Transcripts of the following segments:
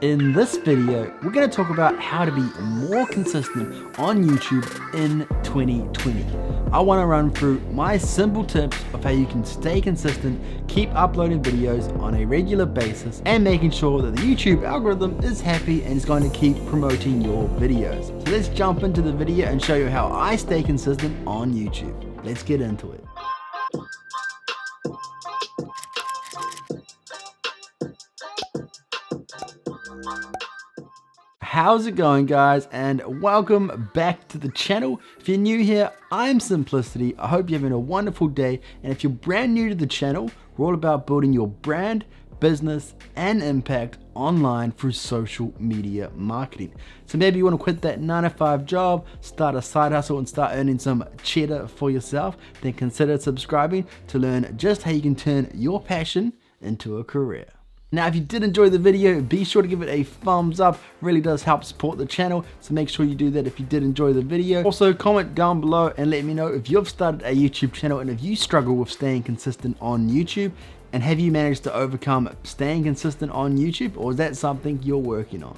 In this video, we're going to talk about how to be more consistent on YouTube in 2020. I want to run through my simple tips of how you can stay consistent, keep uploading videos on a regular basis, and making sure that the YouTube algorithm is happy and is going to keep promoting your videos. So let's jump into the video and show you how I stay consistent on YouTube. Let's get into it. How's it going, guys, and welcome back to the channel. If you're new here, I'm Simplicity. I hope you're having a wonderful day, and if you're brand new to the channel, we're all about building your brand, business, and impact online through social media marketing. So maybe you want to quit that 9-to-5 job, start a side hustle, and start earning some cheddar for yourself, then consider subscribing to learn just how you can turn your passion into a career. Now, if you did enjoy the video, be sure to give it a thumbs up. It really does help support the channel, so make sure you do that if you did enjoy the video. Also, comment down below and let me know if you've started a YouTube channel and if you struggle with staying consistent on YouTube, and have you managed to overcome staying consistent on YouTube, or is that something you're working on?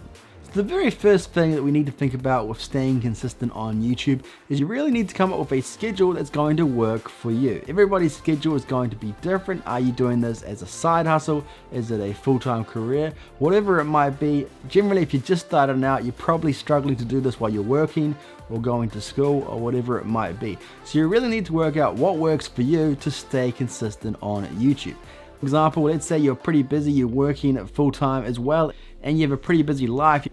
The very first thing that we need to think about with staying consistent on YouTube is you really need to come up with a schedule that's going to work for you. Everybody's schedule is going to be different. Are you doing this as a side hustle? Is it a full-time career? Whatever it might be, generally if you're just starting out, you're probably struggling to do this while you're working or going to school or whatever it might be. So you really need to work out what works for you to stay consistent on YouTube. For example, let's say you're pretty busy, you're working full-time as well, and you have a pretty busy life.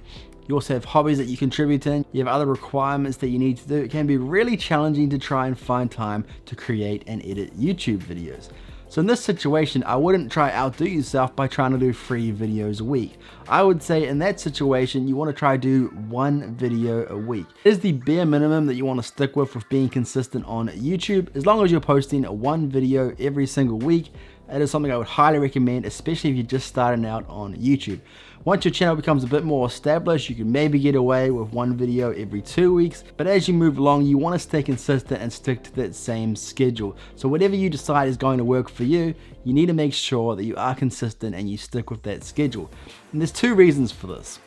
You also have hobbies that you contribute in, you have other requirements that you need to do. It can be really challenging to try and find time to create and edit YouTube videos. So in this situation, I wouldn't try outdo yourself by trying to do 3 videos a week. I would say in that situation, you want to try do 1 video a week. It is the bare minimum that you want to stick with being consistent on YouTube. As long as you're posting 1 video every single week, that is something I would highly recommend, especially if you're just starting out on YouTube. Once your channel becomes a bit more established, you can maybe get away with 1 video every 2 weeks, but as you move along, you want to stay consistent and stick to that same schedule. So whatever you decide is going to work for you, you need to make sure that you are consistent and you stick with that schedule. And there's 2 reasons for this.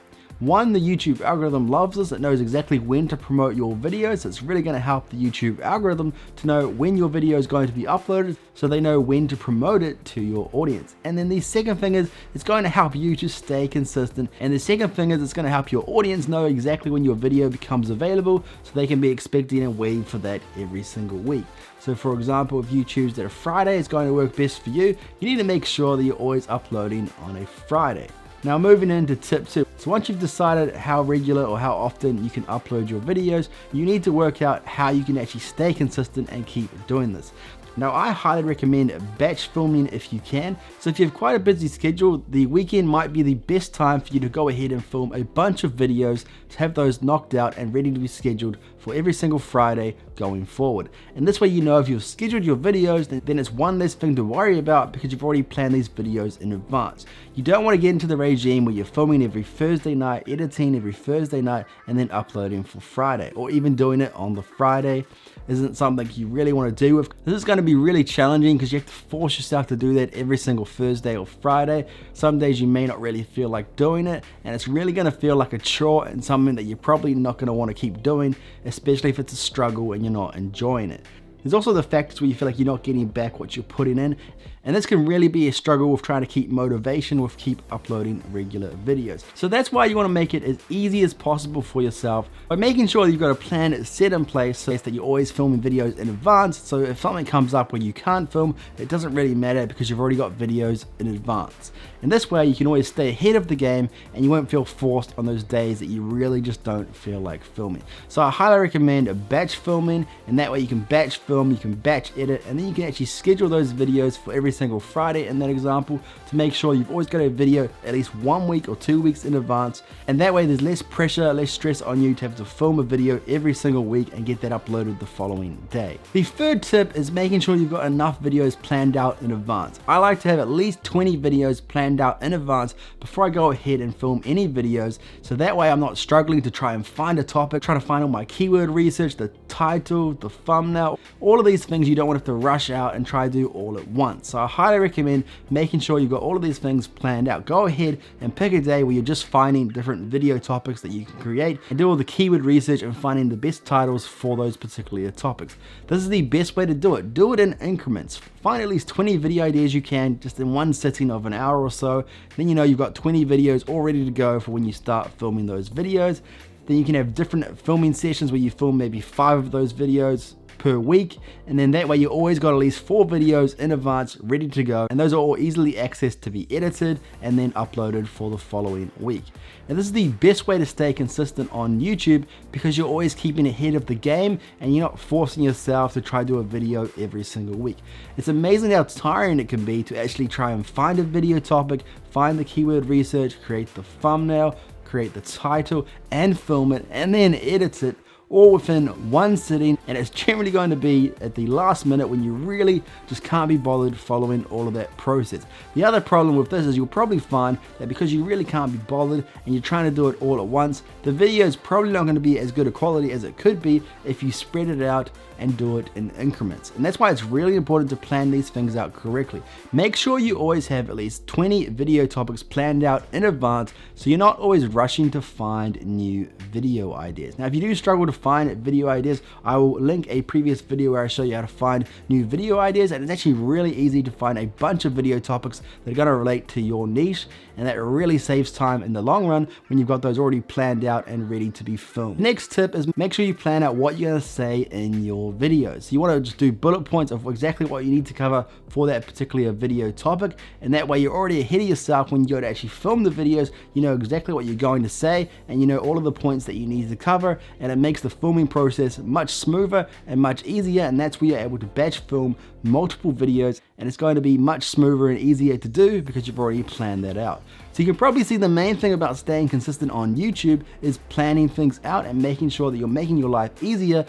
One, the YouTube algorithm loves us. It knows exactly when to promote your videos. It's really going to help the YouTube algorithm to know when your video is going to be uploaded, so they know when to promote it to your audience. And then the second thing is it's going to help you to stay consistent. And the second thing is it's going to help your audience know exactly when your video becomes available, so they can be expecting and waiting for that every single week. So for example, if you choose that a Friday is going to work best for you, you need to make sure that you're always uploading on a Friday. Now moving into tip 2. So once you've decided how regular or how often you can upload your videos, you need to work out how you can actually stay consistent and keep doing this. Now I highly recommend batch filming if you can. So if you have quite a busy schedule, the weekend might be the best time for you to go ahead and film a bunch of videos to have those knocked out and ready to be scheduled for every single Friday going forward. And this way you know if you've scheduled your videos, then it's one less thing to worry about because you've already planned these videos in advance. You don't want to get into the regime where you're filming every Thursday night, editing every Thursday night, and then uploading for Friday, or even doing it on the Friday isn't something you really want to do. This is going to be really challenging because you have to force yourself to do that every single Thursday or Friday. Some days you may not really feel like doing it, and it's really going to feel like a chore and something that you're probably not going to want to keep doing, especially if it's a struggle and you're not enjoying it. There's also the factors where you feel like you're not getting back what you're putting in, and this can really be a struggle with trying to keep motivation with keep uploading regular videos. So that's why you want to make it as easy as possible for yourself by making sure that you've got a plan set in place so that you're always filming videos in advance. So if something comes up where you can't film, it doesn't really matter because you've already got videos in advance. And this way you can always stay ahead of the game and you won't feel forced on those days that you really just don't feel like filming. So I highly recommend batch filming, and that way you can batch film, you can batch edit, and then you can actually schedule those videos for every single Friday in that example to make sure you've always got a video at least 1 week or 2 weeks in advance, and that way there's less pressure, less stress on you to have to film a video every single week and get that uploaded the following day. The third tip is making sure you've got enough videos planned out in advance. I like to have at least 20 videos planned out in advance before I go ahead and film any videos, so that way I'm not struggling to try and find a topic, trying to find all my keyword research, the title, the thumbnail, all of these things you don't want to have to rush out and try to do all at once. So I highly recommend making sure you've got all of these things planned out. Go ahead and pick a day where you're just finding different video topics that you can create and do all the keyword research and finding the best titles for those particular topics. This is the best way to do it. Do it in increments. Find at least 20 video ideas you can just in one sitting of an hour or so. Then you know you've got 20 videos all ready to go for when you start filming those videos. Then you can have different filming sessions where you film maybe 5 of those videos per week, and then that way you always got at least 4 videos in advance ready to go, and those are all easily accessed to be edited and then uploaded for the following week. And this is the best way to stay consistent on YouTube because you're always keeping ahead of the game and you're not forcing yourself to try to do a video every single week. It's amazing how tiring it can be to actually try and find a video topic, find the keyword research, create the thumbnail, create the title, and film it, and then edit it all within one sitting, and it's generally going to be at the last minute when you really just can't be bothered following all of that process. The other problem with this is you'll probably find that because you really can't be bothered and you're trying to do it all at once, the video is probably not going to be as good a quality as it could be if you spread it out and do it in increments. And that's why it's really important to plan these things out correctly. Make sure you always have at least 20 video topics planned out in advance so you're not always rushing to find new video ideas. Now, if you do struggle to find video ideas, I will link a previous video where I show you how to find new video ideas, and it's actually really easy to find a bunch of video topics that are going to relate to your niche, and that really saves time in the long run when you've got those already planned out and ready to be filmed. Next tip is make sure you plan out what you're going to say in your videos. You want to just do bullet points of exactly what you need to cover for that particular video topic, and that way you're already ahead of yourself when you go to actually film the videos. You know exactly what you're going to say, and you know all of the points that you need to cover, and it makes the filming process much smoother and much easier, and that's where you're able to batch film multiple videos, and it's going to be much smoother and easier to do because you've already planned that out. So you can probably see the main thing about staying consistent on YouTube is planning things out and making sure that you're making your life easier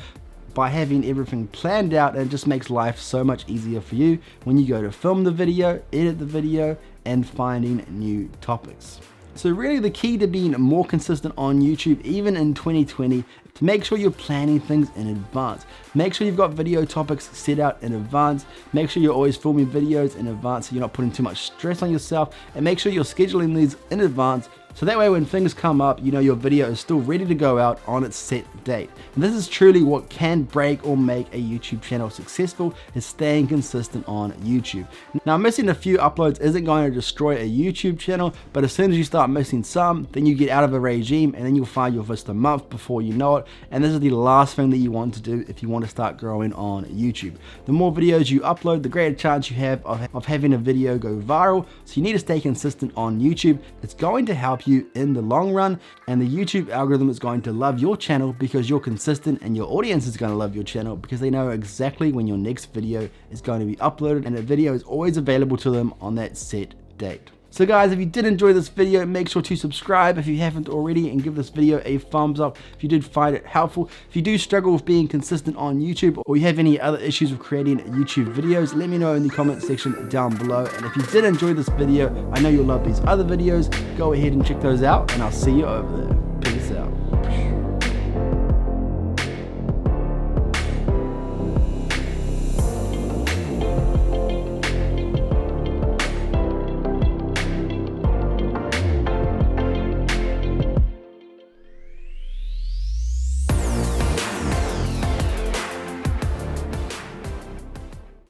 by having everything planned out, and it just makes life so much easier for you when you go to film the video, edit the video, and finding new topics. So really the key to being more consistent on YouTube, even in 2020, to make sure you're planning things in advance. Make sure you've got video topics set out in advance. Make sure you're always filming videos in advance so you're not putting too much stress on yourself, and make sure you're scheduling these in advance so that way when things come up, you know your video is still ready to go out on its set date. And this is truly what can break or make a YouTube channel successful, is staying consistent on YouTube. Now, missing a few uploads isn't going to destroy a YouTube channel, but as soon as you start missing some, then you get out of a regime, and then you'll find you've missed a month before you know it, and this is the last thing that you want to do if you want to start growing on YouTube. The more videos you upload, the greater chance you have of having a video go viral, so you need to stay consistent on YouTube. It's going to help you in the long run, and the YouTube algorithm is going to love your channel because you're consistent, and your audience is going to love your channel because they know exactly when your next video is going to be uploaded, and the video is always available to them on that set date. So guys, if you did enjoy this video, make sure to subscribe if you haven't already, and give this video a thumbs up if you did find it helpful. If you do struggle with being consistent on YouTube, or you have any other issues with creating YouTube videos, let me know in the comment section down below. And if you did enjoy this video, I know you'll love these other videos. Go ahead and check those out, and I'll see you over there.